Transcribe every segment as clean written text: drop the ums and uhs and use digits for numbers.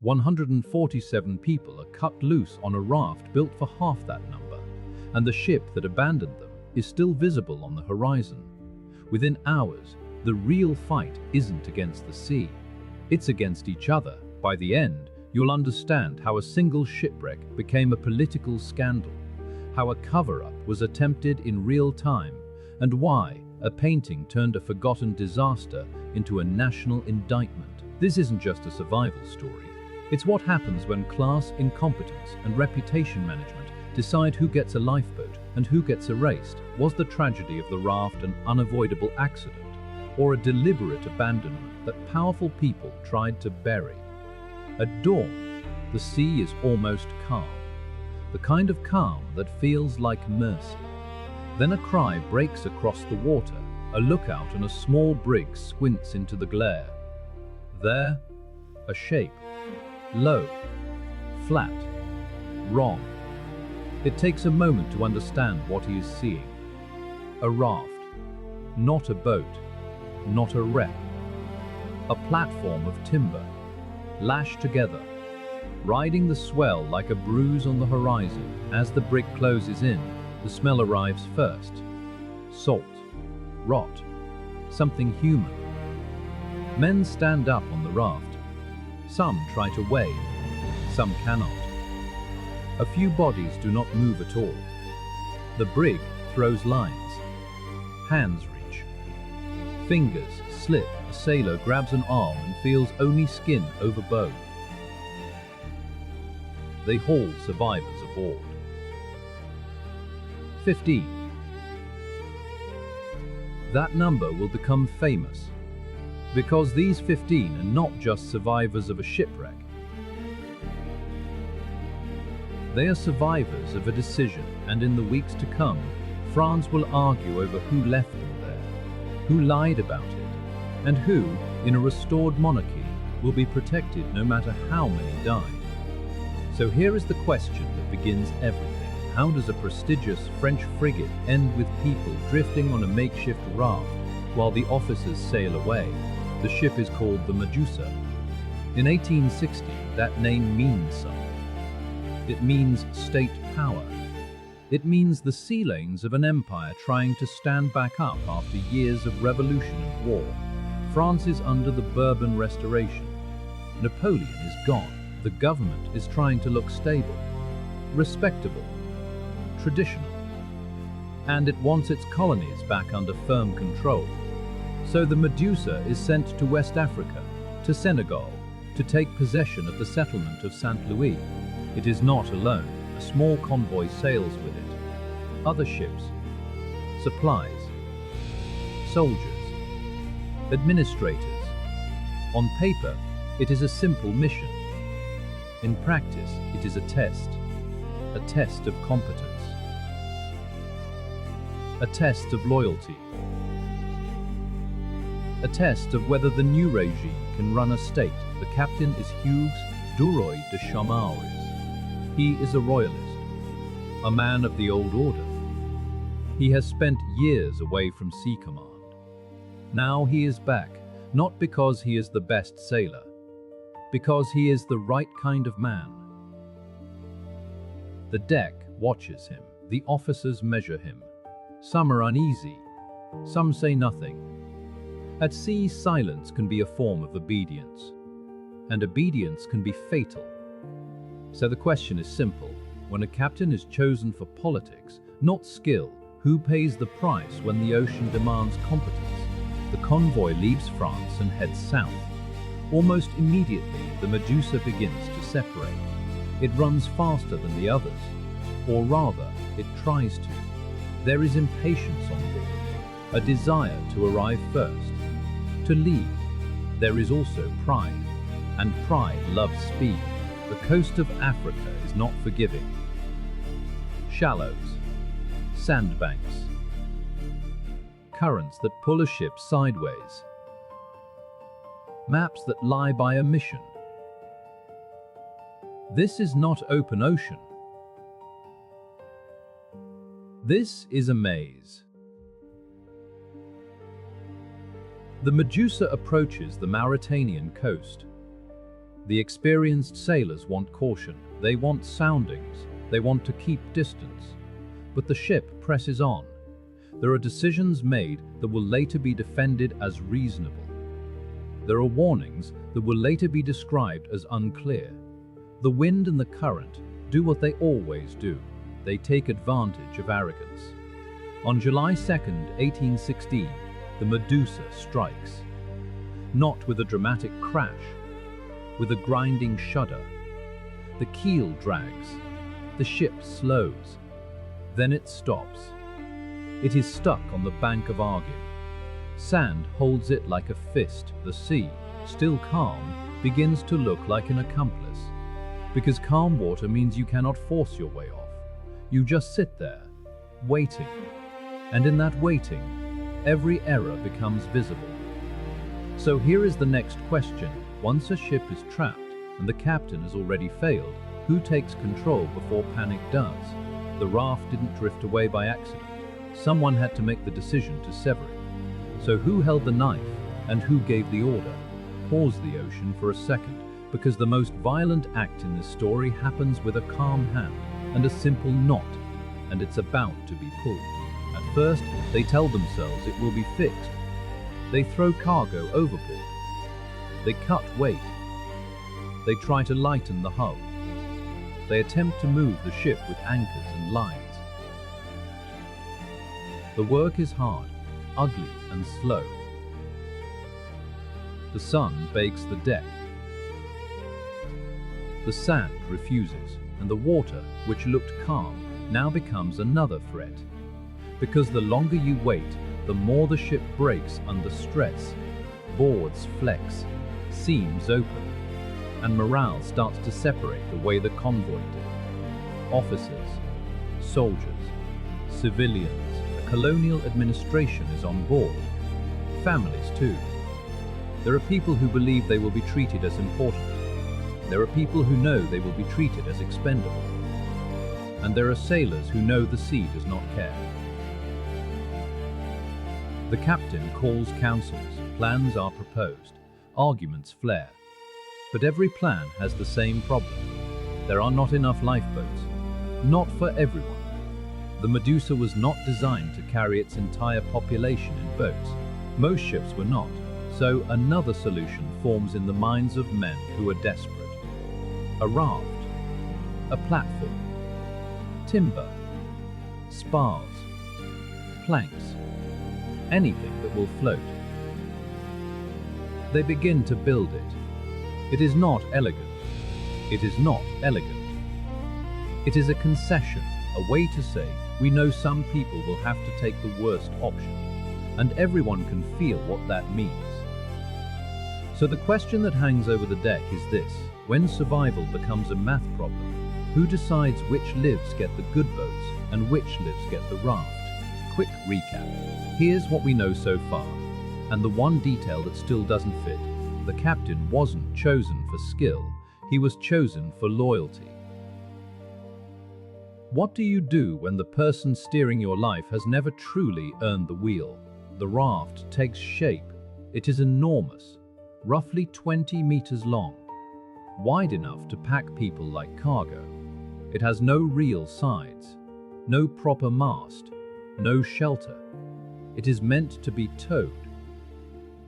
147 people are cut loose on a raft built for half that number, and the ship that abandoned them is still visible on the horizon. Within hours, the real fight isn't against the sea, it's against each other. By the end, you'll understand how a single shipwreck became a political scandal, how a cover-up was attempted in real time, and why a painting turned a forgotten disaster into a national indictment. This isn't just a survival story. It's what happens when class, incompetence, and reputation management decide who gets a lifeboat and who gets erased. Was the tragedy of the Raft an unavoidable accident, or a deliberate abandonment that powerful people tried to bury? At dawn, the sea is almost calm, the kind of calm that feels like mercy. Then a cry breaks across the water. A lookout on a small brig squints into the glare. There, a shape. Low, flat, wrong. It takes a moment to understand what he is seeing. A raft, not a boat, not a wreck. A platform of timber, lashed together, riding the swell like a bruise on the horizon. As the brig closes in, the smell arrives first. Salt, rot, something human. Men stand up on the raft. Some try to wave, some cannot. A few bodies do not move at all. The brig throws lines. Hands reach. Fingers slip. A sailor grabs an arm and feels only skin over bone. They haul survivors aboard. 15. That number will become famous, because these 15 are not just survivors of a shipwreck. They are survivors of a decision, and in the weeks to come, France will argue over who left them there, who lied about it, and who, in a restored monarchy, will be protected no matter how many die. So here is the question that begins everything. How does a prestigious French frigate end with people drifting on a makeshift raft while the officers sail away? The ship is called the Medusa. In 1860, that name means something. It means state power. It means the sea lanes of an empire trying to stand back up after years of revolution and war. France is under the Bourbon Restoration. Napoleon is gone. The government is trying to look stable, respectable, traditional. And it wants its colonies back under firm control. So the Medusa is sent to West Africa, to Senegal, to take possession of the settlement of St. Louis. It is not alone. A small convoy sails with it. Other ships, supplies, soldiers, administrators. On paper, it is a simple mission. In practice, it is a test of competence, a test of loyalty, a test of whether the new regime can run a state. The captain is Hugues de Chaumareys. He is a royalist, a man of the old order. He has spent years away from sea command. Now he is back, not because he is the best sailor, because he is the right kind of man. The deck watches him, the officers measure him. Some are uneasy, some say nothing. At sea, silence can be a form of obedience, and obedience can be fatal. So the question is simple. When a captain is chosen for politics, not skill, who pays the price when the ocean demands competence? The convoy leaves France and heads south. Almost immediately, the Medusa begins to separate. It runs faster than the others, or rather, it tries to. There is impatience on board, a desire to arrive first, to lead. There is also pride, and pride loves speed. The coast of Africa is not forgiving. Shallows, sandbanks, currents that pull a ship sideways, maps that lie by omission. This is not open ocean. This is a maze. The Medusa approaches the Mauritanian coast. The experienced sailors want caution, they want soundings, they want to keep distance. But the ship presses on. There are decisions made that will later be defended as reasonable. There are warnings that will later be described as unclear. The wind and the current do what they always do. They take advantage of arrogance. On July 2nd, 1816, the Medusa strikes. Not with a dramatic crash, with a grinding shudder. The keel drags. The ship slows. Then it stops. It is stuck on the bank of Argin. Sand holds it like a fist. The sea, still calm, begins to look like an accomplice. Because calm water means you cannot force your way off. You just sit there, waiting. And in that waiting, every error becomes visible. So here is the next question. Once a ship is trapped and the captain has already failed, who takes control before panic does? The raft didn't drift away by accident. Someone had to make the decision to sever it. So who held the knife and who gave the order? Pause the ocean for a second, because the most violent act in this story happens with a calm hand and a simple knot, and it's about to be pulled. At first, they tell themselves it will be fixed. They throw cargo overboard. They cut weight. They try to lighten the hull. They attempt to move the ship with anchors and lines. The work is hard, ugly, and slow. The sun bakes the deck. The sand refuses, and the water, which looked calm, now becomes another threat. Because the longer you wait, the more the ship breaks under stress. Boards flex, seams open, and morale starts to separate the way the convoy did. Officers, soldiers, civilians, a colonial administration is on board. Families too. There are people who believe they will be treated as important. There are people who know they will be treated as expendable. And there are sailors who know the sea does not care. The captain calls councils, plans are proposed, arguments flare. But every plan has the same problem. There are not enough lifeboats. Not for everyone. The Medusa was not designed to carry its entire population in boats. Most ships were not. So another solution forms in the minds of men who are desperate. A raft, a platform, timber, spars, planks, anything that will float. They begin to build it. It is not elegant. It is not elegant. It is a concession, a way to say, we know some people will have to take the worst option, and everyone can feel what that means. So the question that hangs over the deck is this: when survival becomes a math problem, who decides which lives get the good boats and which lives get the raft? Quick recap. Here's what we know so far, and the one detail that still doesn't fit. The captain wasn't chosen for skill, he was chosen for loyalty. What do you do when the person steering your life has never truly earned the wheel? The raft takes shape. It is enormous, roughly 20 meters long, wide enough to pack people like cargo. It has no real sides, no proper mast, no shelter. It is meant to be towed.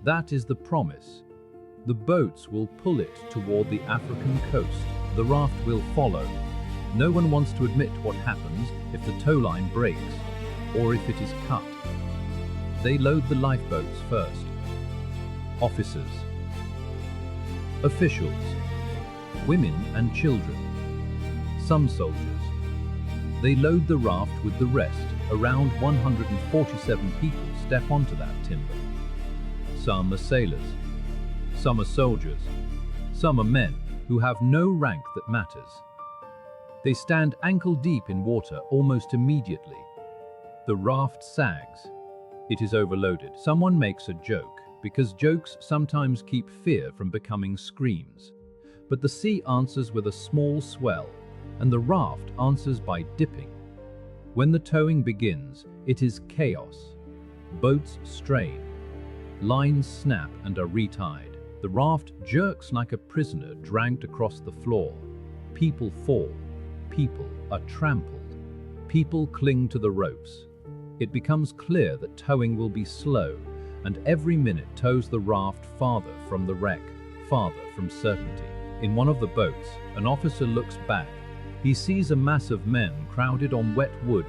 That is the promise. The boats will pull it toward the African coast. The raft will follow. No one wants to admit what happens if the tow line breaks, or if it is cut. They load the lifeboats first. Officers, officials, women and children, some soldiers. They load the raft with the rest. Around 147 people step onto that timber. Some are sailors, some are soldiers, some are men who have no rank that matters. They stand ankle deep in water almost immediately. The raft sags. It is overloaded. Someone makes a joke, because jokes sometimes keep fear from becoming screams. But the sea answers with a small swell, and the raft answers by dipping. When the towing begins, it is chaos. Boats strain. Lines snap and are retied. The raft jerks like a prisoner dragged across the floor. People fall. People are trampled. People cling to the ropes. It becomes clear that towing will be slow, and every minute tows the raft farther from the wreck, farther from certainty. In one of the boats, an officer looks back. He sees a mass of men crowded on wet wood.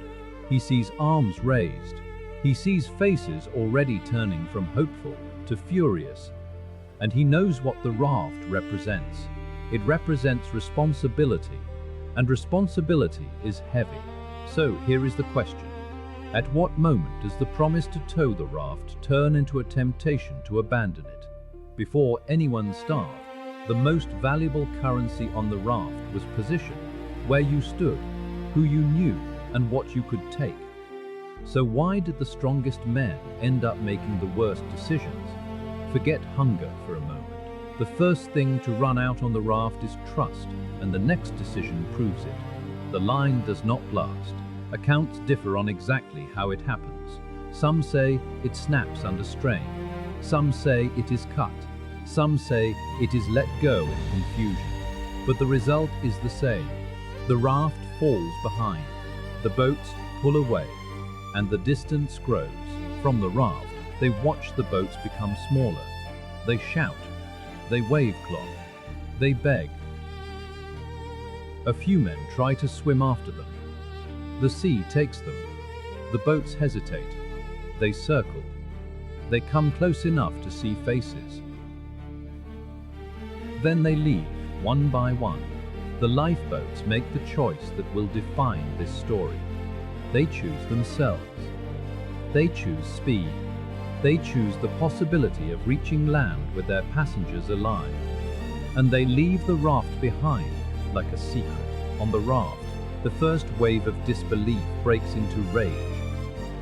He sees arms raised. He sees faces already turning from hopeful to furious. And he knows what the raft represents. It represents responsibility, and responsibility is heavy. So here is the question. At what moment does the promise to tow the raft turn into a temptation to abandon it? Before anyone starved, the most valuable currency on the raft was position, where you stood, who you knew, and what you could take. So why did the strongest men end up making the worst decisions? Forget hunger for a moment. The first thing to run out on the raft is trust, and the next decision proves it. The line does not last. Accounts differ on exactly how it happens. Some say it snaps under strain. Some say it is cut. Some say it is let go in confusion. But the result is the same. The raft falls behind. The boats pull away, and the distance grows. From the raft, they watch the boats become smaller. They shout. They wave cloth. They beg. A few men try to swim after them. The sea takes them. The boats hesitate. They circle. They come close enough to see faces. Then they leave, one by one. The lifeboats make the choice that will define this story. They choose themselves. They choose speed. They choose the possibility of reaching land with their passengers alive. And they leave the raft behind like a secret. On the raft, the first wave of disbelief breaks into rage.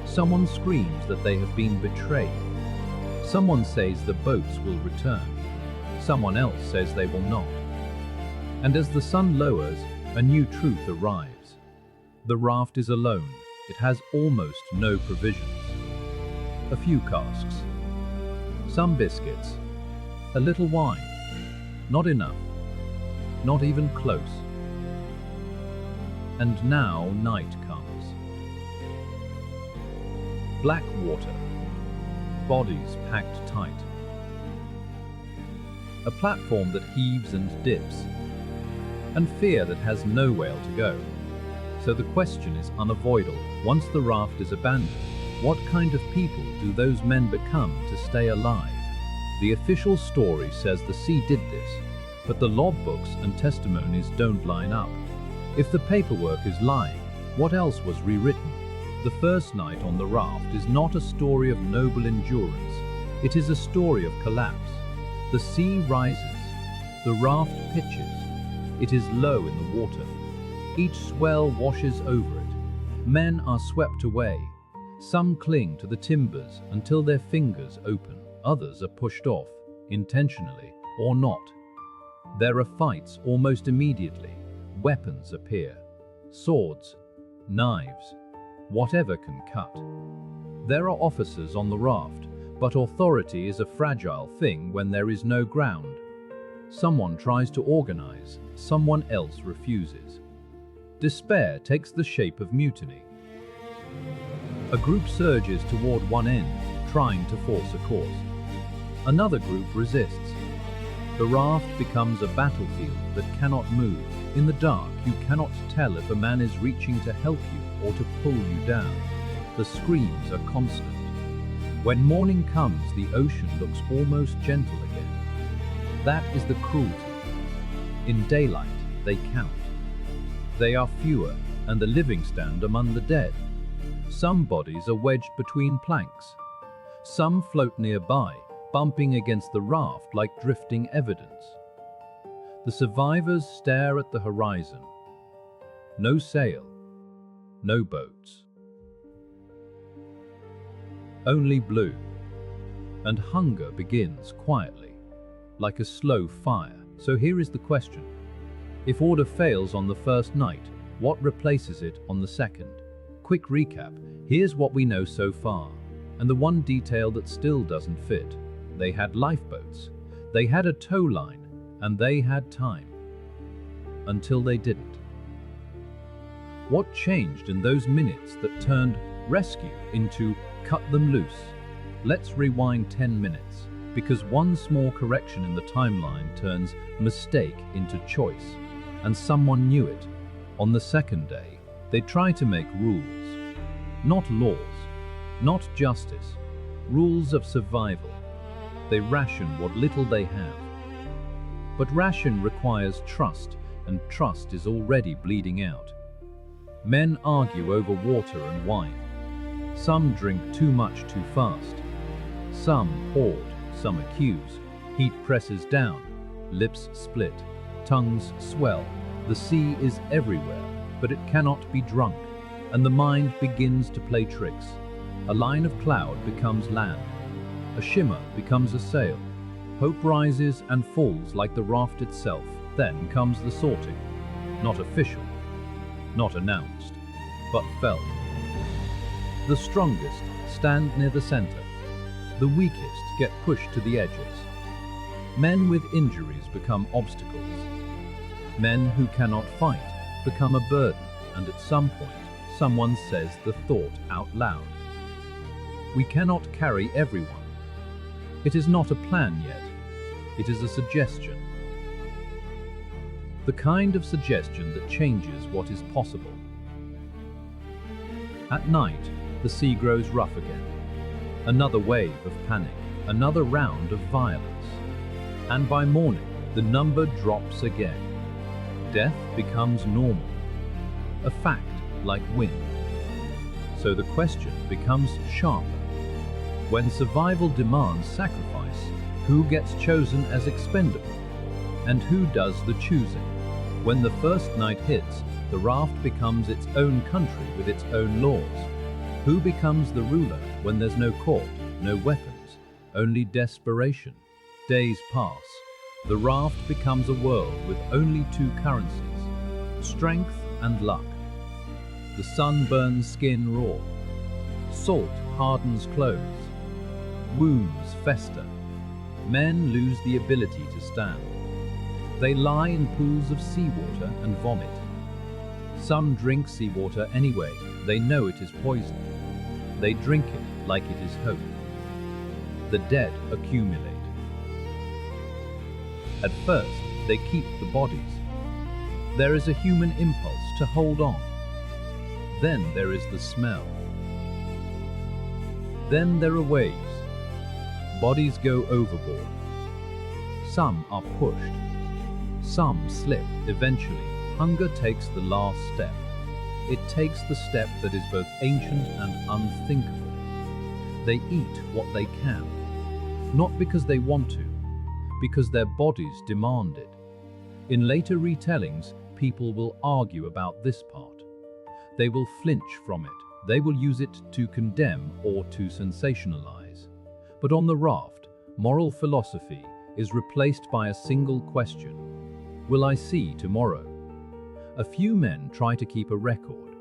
Someone screams that they have been betrayed. Someone says the boats will return. Someone else says they will not. And as the sun lowers, a new truth arrives. The raft is alone. It has almost no provisions. A few casks. Some biscuits. A little wine. Not enough. Not even close. And now night comes. Black water. Bodies packed tight. A platform that heaves and dips. And fear that has nowhere to go. So the question is unavoidable. Once the raft is abandoned, what kind of people do those men become to stay alive? The official story says the sea did this, but the logbooks and testimonies don't line up. If the paperwork is lying, what else was rewritten? The first night on the raft is not a story of noble endurance. It is a story of collapse. The sea rises. The raft pitches. It is low in the water. Each swell washes over it. Men are swept away. Some cling to the timbers until their fingers open. Others are pushed off, intentionally or not. There are fights almost immediately. Weapons appear. Swords, knives, whatever can cut. There are officers on the raft, but authority is a fragile thing when there is no ground. Someone tries to organize, someone else refuses. Despair takes the shape of mutiny. A group surges toward one end, trying to force a course. Another group resists. The raft becomes a battlefield that cannot move. In the dark, you cannot tell if a man is reaching to help you or to pull you down. The screams are constant. When morning comes, the ocean looks almost gentle again. That is the cruelty. In daylight, they count. They are fewer, and the living stand among the dead. Some bodies are wedged between planks. Some float nearby, bumping against the raft like drifting evidence. The survivors stare at the horizon. No sail, no boats. Only blue. And hunger begins quietly, like a slow fire. So here is the question. If order fails on the first night, what replaces it on the second? Quick recap. Here's what we know so far. And the one detail that still doesn't fit. They had lifeboats. They had a tow line, and they had time. Until they didn't. What changed in those minutes that turned rescue into cut them loose? Let's rewind 10 minutes, because one small correction in the timeline turns mistake into choice, and someone knew it. On the second day, they try to make rules. Not laws, not justice, rules of survival. They ration what little they have. But ration requires trust, and trust is already bleeding out. Men argue over water and wine. Some drink too much too fast. Some hoard, some accuse. Heat presses down, lips split, tongues swell. The sea is everywhere, but it cannot be drunk, and the mind begins to play tricks. A line of cloud becomes land. A shimmer becomes a sail. Hope rises and falls like the raft itself. Then comes the sorting. Not official, not announced, but felt. The strongest stand near the center. The weakest get pushed to the edges. Men with injuries become obstacles. Men who cannot fight become a burden, and at some point, someone says the thought out loud. We cannot carry everyone. It is not a plan yet. It is a suggestion. The kind of suggestion that changes what is possible. At night, the sea grows rough again. Another wave of panic, another round of violence. And by morning, the number drops again. Death becomes normal, a fact like wind. So the question becomes sharper. When survival demands sacrifice, who gets chosen as expendable? And who does the choosing? When the first night hits, the raft becomes its own country with its own laws. Who becomes the ruler when there's no court, no weapons, only desperation? Days pass. The raft becomes a world with only two currencies, strength and luck. The sun burns skin raw. Salt hardens clothes. Wounds fester. Men lose the ability to stand. They lie in pools of seawater and vomit. Some drink seawater anyway. They know it is poison. They drink it like it is hope. The dead accumulate. At first, they keep the bodies. There is a human impulse to hold on. Then there is the smell. Then there are waves. Bodies go overboard. Some are pushed. Some slip. Eventually, hunger takes the last step. It takes the step that is both ancient and unthinkable. They eat what they can, not because they want to, because their bodies demand it. In later retellings, people will argue about this part. They will flinch from it. They will use it to condemn or to sensationalize. But on the raft, moral philosophy is replaced by a single question. Will I see tomorrow? A few men try to keep a record.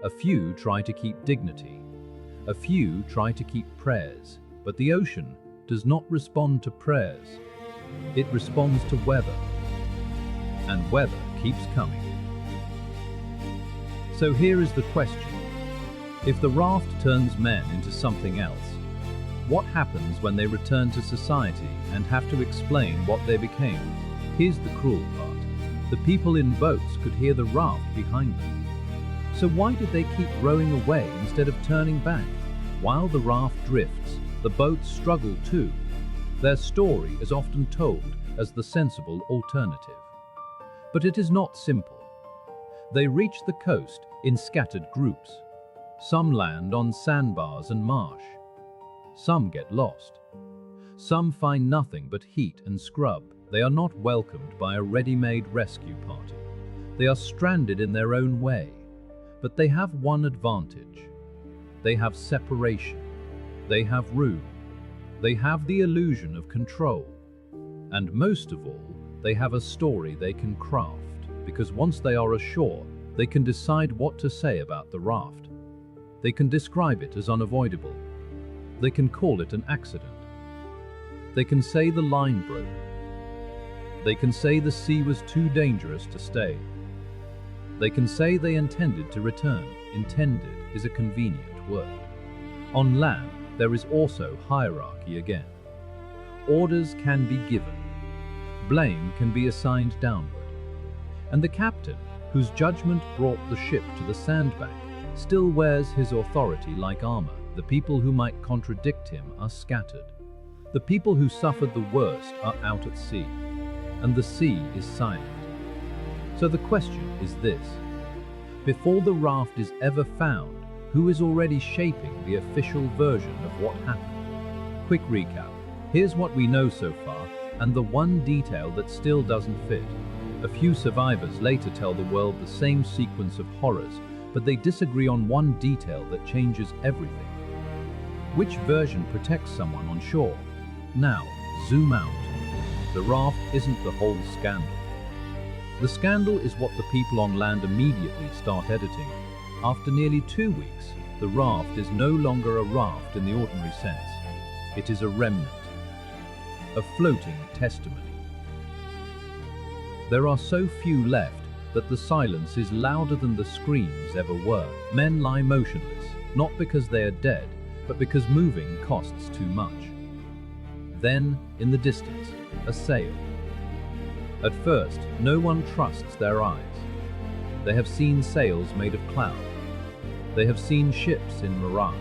A few try to keep dignity. A few try to keep prayers. But the ocean does not respond to prayers. It responds to weather. And weather keeps coming. So here is the question. If the raft turns men into something else, what happens when they return to society and have to explain what they became? Here's the cruel part. The people in boats could hear the raft behind them. So why did they keep rowing away instead of turning back? While the raft drifts, the boats struggle too. Their story is often told as the sensible alternative. But it is not simple. They reach the coast in scattered groups. Some land on sandbars and marsh. Some get lost. Some find nothing but heat and scrub. They are not welcomed by a ready-made rescue party. They are stranded in their own way. But they have one advantage. They have separation. They have room. They have the illusion of control. And most of all, they have a story they can craft, because once they are ashore, they can decide what to say about the raft. They can describe it as unavoidable. They can call it an accident. They can say the line broke, They can say the sea was too dangerous to stay. They can say they intended to return. Intended is a convenient word. On land, there is also hierarchy again. Orders can be given. Blame can be assigned downward. And the captain, whose judgment brought the ship to the sandbank, still wears his authority like armor. The people who might contradict him are scattered. The people who suffered the worst are out at sea, and the sea is silent. So the question is this: before the raft is ever found, who is already shaping the official version of what happened? Quick recap. Here's what we know so far, and the one detail that still doesn't fit. A few survivors later tell the world the same sequence of horrors, but they disagree on one detail that changes everything. Which version protects someone on shore? Now, zoom out. The raft isn't the whole scandal. The scandal is what the people on land immediately start editing. After nearly 2 weeks, the raft is no longer a raft in the ordinary sense. It is a remnant, a floating testimony. There are so few left that the silence is louder than the screams ever were. Men lie motionless, not because they are dead, but because moving costs too much. Then, in the distance, a sail. At first, no one trusts their eyes. They have seen sails made of cloud. They have seen ships in mirage.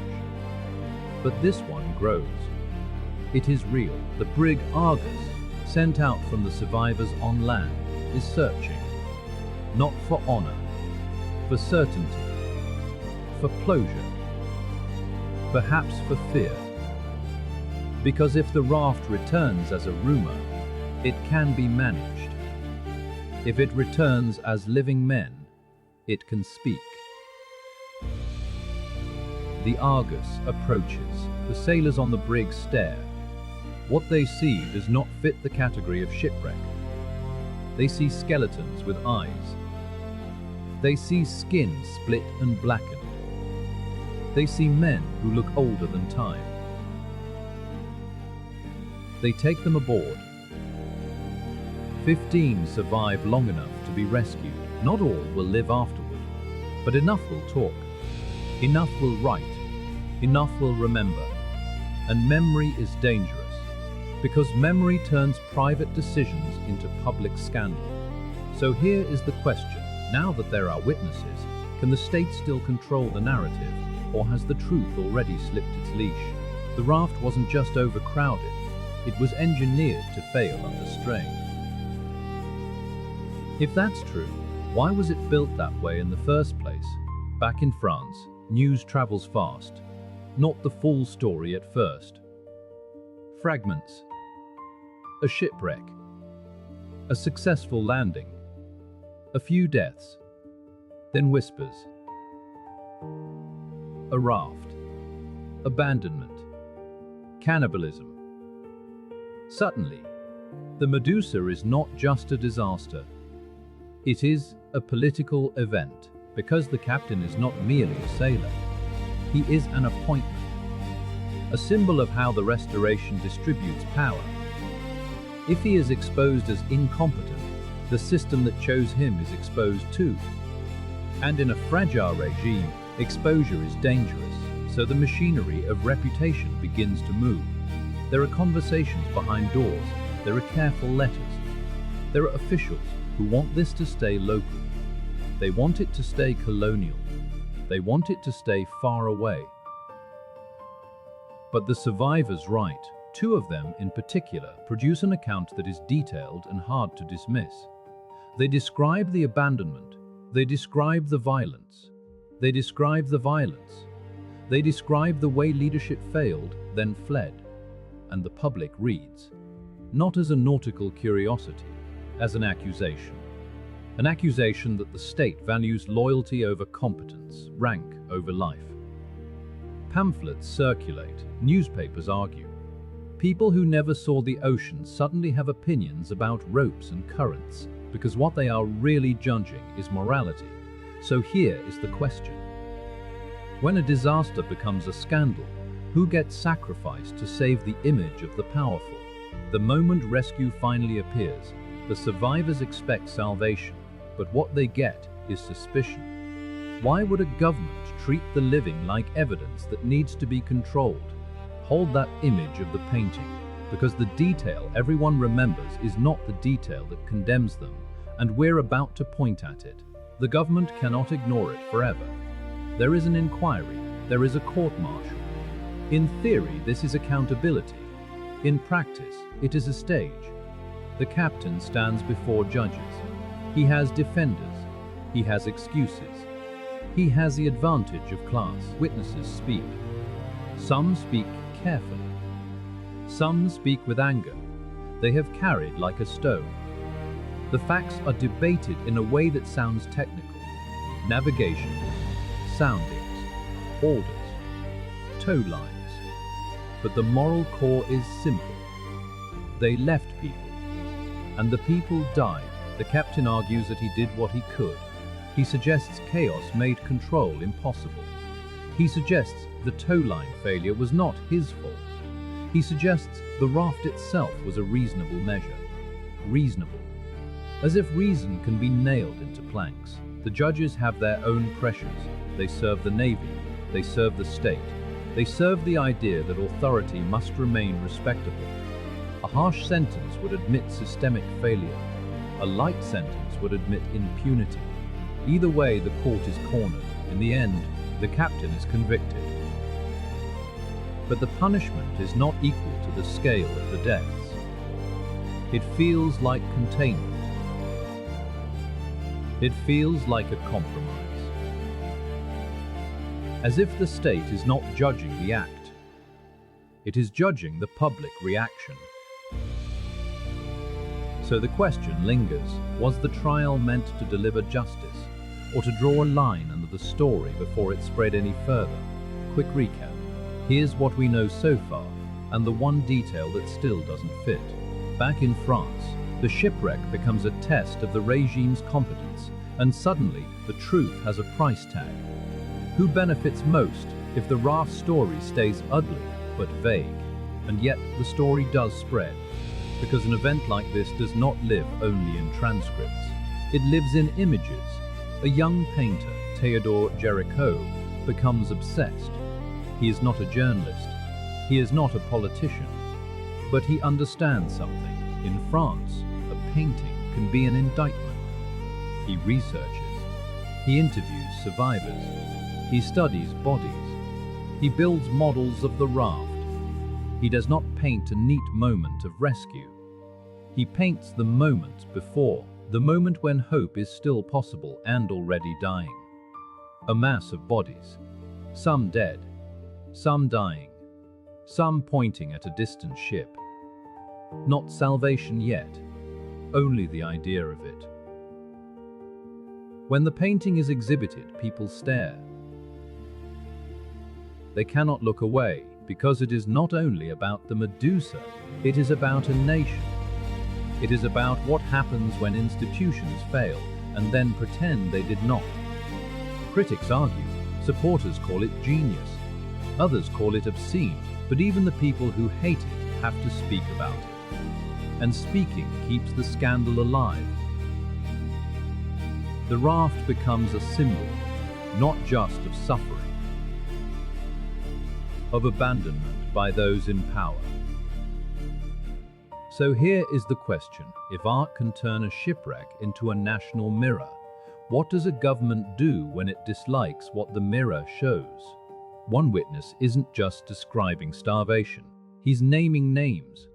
But this one grows. It is real. The brig Argus, sent out from the survivors on land, is searching. Not for honor, for certainty, for closure, perhaps for fear. Because if the raft returns as a rumor, it can be managed. If it returns as living men, it can speak. The Argus approaches. The sailors on the brig stare. What they see does not fit the category of shipwreck. They see skeletons with eyes. They see skin split and blackened. They see men who look older than time. They take them aboard. 15 survive long enough to be rescued. Not all will live afterward, but enough will talk. Enough will write. Enough will remember. And memory is dangerous, because memory turns private decisions into public scandal. So here is the question. Now that there are witnesses, can the state still control the narrative, or has the truth already slipped its leash? The raft wasn't just overcrowded, it was engineered to fail under strain. If that's true, why was it built that way in the first place? Back in France, news travels fast. Not the full story at first. Fragments. A shipwreck. A successful landing. A few deaths. Then whispers. A raft. Abandonment. Cannibalism. Suddenly, the Medusa is not just a disaster. It is a political event, because the captain is not merely a sailor. He is an appointment, a symbol of how the Restoration distributes power. If he is exposed as incompetent, the system that chose him is exposed too. And in a fragile regime, exposure is dangerous, so the machinery of reputation begins to move. There are conversations behind doors, there are careful letters. There are officials who want this to stay local. They want it to stay colonial. They want it to stay far away. But the survivors write. 2 of them in particular produce an account that is detailed and hard to dismiss. They describe the abandonment. They describe the violence. They describe the violence. They describe the way leadership failed, then fled. And the public reads, not as a nautical curiosity, as an accusation. An accusation that the state values loyalty over competence, rank over life. Pamphlets circulate, newspapers argue. People who never saw the ocean suddenly have opinions about ropes and currents, because what they are really judging is morality. So here is the question. When a disaster becomes a scandal, who gets sacrificed to save the image of the powerful? The moment rescue finally appears, The survivors expect salvation, but what they get is suspicion. Why would a government treat the living like evidence that needs to be controlled? Hold that image of the painting, because the detail everyone remembers is not the detail that condemns them, and we're about to point at it. The government cannot ignore it forever. There is an inquiry, there is a court-martial. In theory, this is accountability. In practice, it is a stage. The captain stands before judges. He has defenders. He has excuses. He has the advantage of class. Witnesses speak. Some speak carefully. Some speak with anger. They have carried like a stone. The facts are debated in a way that sounds technical. Navigation, soundings, orders, tow lines. But the moral core is simple. They left people, and the people died. The captain argues that he did what he could. He suggests chaos made control impossible. He suggests the tow line failure was not his fault. He suggests the raft itself was a reasonable measure. Reasonable. As if reason can be nailed into planks. The judges have their own pressures. They serve the Navy. They serve the state. They serve the idea that authority must remain respectable. A harsh sentence would admit systemic failure. A light sentence would admit impunity. Either way, the court is cornered. In the end, the captain is convicted. But the punishment is not equal to the scale of the deaths. It feels like containment. It feels like a compromise. As if the state is not judging the act. It is judging the public reaction. So the question lingers, was the trial meant to deliver justice, or to draw a line under the story before it spread any further? Quick recap. Here's what we know so far, and the one detail that still doesn't fit. Back in France, the shipwreck becomes a test of the regime's competence, and suddenly the truth has a price tag. Who benefits most if the Raft story stays ugly but vague? And yet the story does spread, because an event like this does not live only in transcripts. It lives in images. A young painter, Théodore Géricault, becomes obsessed. He is not a journalist. He is not a politician. But he understands something. In France, a painting can be an indictment. He researches. He interviews survivors. He studies bodies. He builds models of the raft. He does not paint a neat moment of rescue. He paints the moment before, the moment when hope is still possible and already dying. A mass of bodies. Some dead. Some dying. Some pointing at a distant ship. Not salvation yet. Only the idea of it. When the painting is exhibited, people stare. They cannot look away, because it is not only about the Medusa, it is about a nation. It is about what happens when institutions fail, and then pretend they did not. Critics argue, supporters call it genius, others call it obscene, but even the people who hate it have to speak about it. And speaking keeps the scandal alive. The raft becomes a symbol, not just of suffering, of abandonment by those in power. So here is the question. If art can turn a shipwreck into a national mirror, what does a government do when it dislikes what the mirror shows? One witness isn't just describing starvation, he's naming names.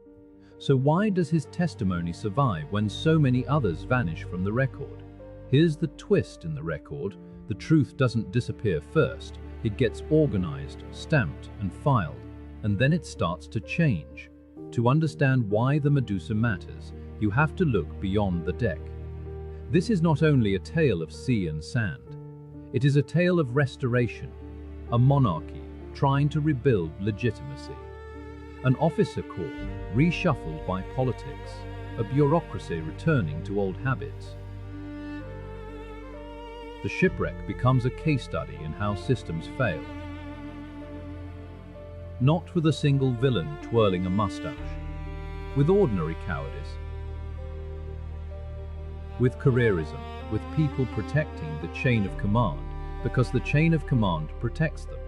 So why does his testimony survive when so many others vanish from the record? Here's the twist in the record. The truth doesn't disappear first. It gets organized, stamped, and filed, and then it starts to change. To understand why the Medusa matters, you have to look beyond the deck. This is not only a tale of sea and sand. It is a tale of restoration, a monarchy trying to rebuild legitimacy, an officer corps reshuffled by politics, a bureaucracy returning to old habits. The shipwreck becomes a case study in how systems fail. Not with a single villain twirling a mustache, with ordinary cowardice. with careerism, with people protecting the chain of command, because the chain of command protects them.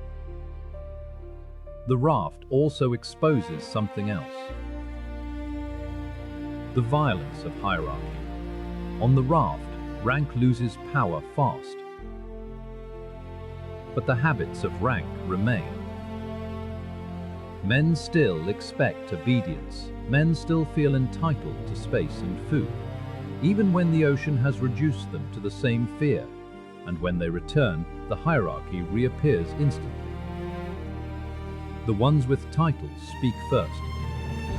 The raft also exposes something else: the violence of hierarchy. On the raft, rank loses power fast. But the habits of rank remain. Men still expect obedience. Men still feel entitled to space and food, even when the ocean has reduced them to the same fear, and when they return, the hierarchy reappears instantly. The ones with titles speak first.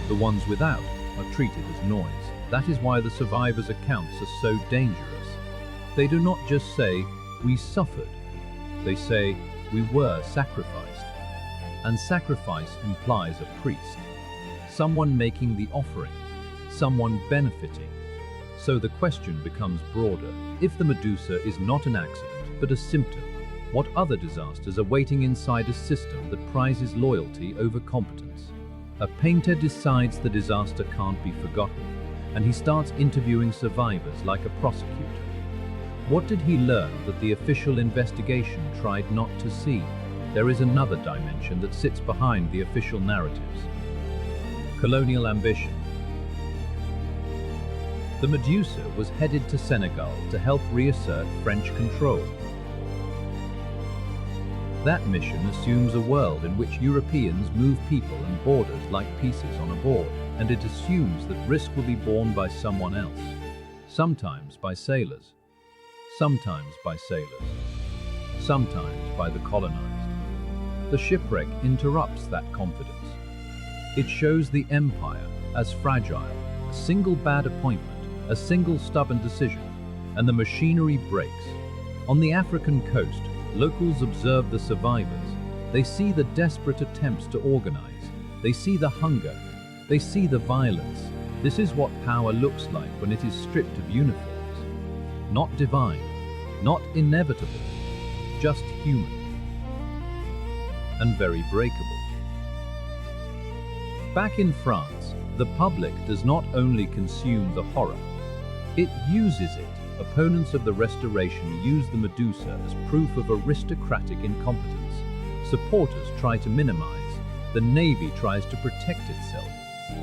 The ones without are treated as noise. That is why the survivors' accounts are so dangerous. They do not just say, "We suffered." They say, "We were sacrificed." And sacrifice implies a priest, someone making the offering, someone benefiting. So the question becomes broader. If the Medusa is not an accident, but a symptom, what other disasters are waiting inside a system that prizes loyalty over competence? A painter decides the disaster can't be forgotten, and he starts interviewing survivors like a prosecutor. What did he learn that the official investigation tried not to see? There is another dimension that sits behind the official narratives: colonial ambition. The Medusa was headed to Senegal to help reassert French control. That mission assumes a world in which Europeans move people and borders like pieces on a board, and it assumes that risk will be borne by someone else, sometimes by sailors, sometimes by sailors, sometimes by the colonized. The shipwreck interrupts that confidence. It shows the empire as fragile, a single bad appointment, a single stubborn decision, and the machinery breaks. On the African coast, locals observe the survivors. They see the desperate attempts to organize. They see the hunger. They see the violence. This is what power looks like when it is stripped of uniforms. Not divine, not inevitable, just human. And very breakable. Back in France, the public does not only consume the horror, it uses it. Opponents of the Restoration use the Medusa as proof of aristocratic incompetence. Supporters try to minimize. The Navy tries to protect itself.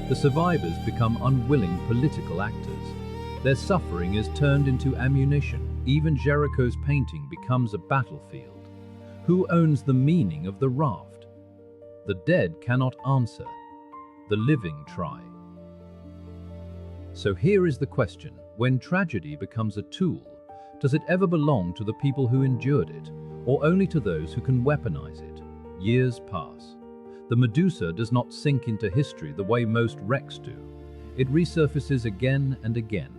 The survivors become unwilling political actors. Their suffering is turned into ammunition. Even Jericho's painting becomes a battlefield. Who owns the meaning of the raft? The dead cannot answer. The living try. So here is the question. When tragedy becomes a tool, does it ever belong to the people who endured it, or only to those who can weaponize it? Years pass. The Medusa does not sink into history the way most wrecks do. It resurfaces again and again,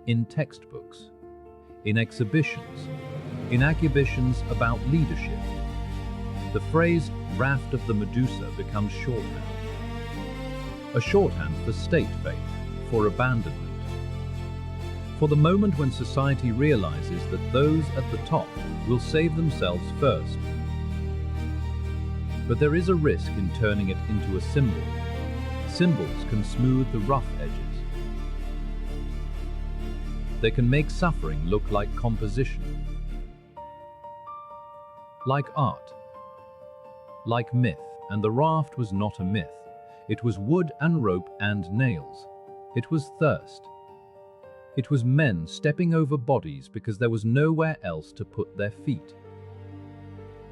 in textbooks, in exhibitions, in exhibitions about leadership. The phrase "Raft of the Medusa" becomes shorthand. A shorthand for state faith, for abandonment. For the moment when society realizes that those at the top will save themselves first. But there is a risk in turning it into a symbol. Symbols can smooth the rough edges. They can make suffering look like composition, like art, like myth. And the raft was not a myth. It was wood and rope and nails. It was thirst. It was men stepping over bodies because there was nowhere else to put their feet.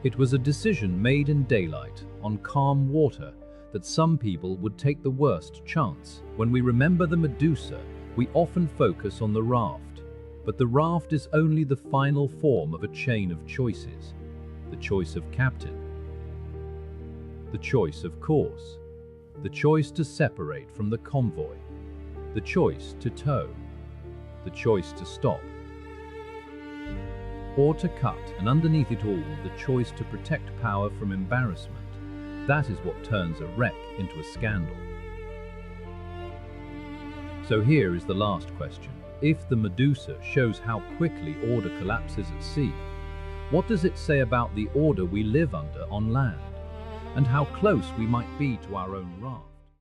It was a decision made in daylight, on calm water, that some people would take the worst chance. When we remember the Medusa, we often focus on the raft. But the raft is only the final form of a chain of choices. The choice of captain. The choice of course. The choice to separate from the convoy. The choice to tow. The choice to stop, or to cut, and underneath it all, the choice to protect power from embarrassment. That is what turns a wreck into a scandal. So here is the last question. If the Medusa shows how quickly order collapses at sea, what does it say about the order we live under on land, and how close we might be to our own raft?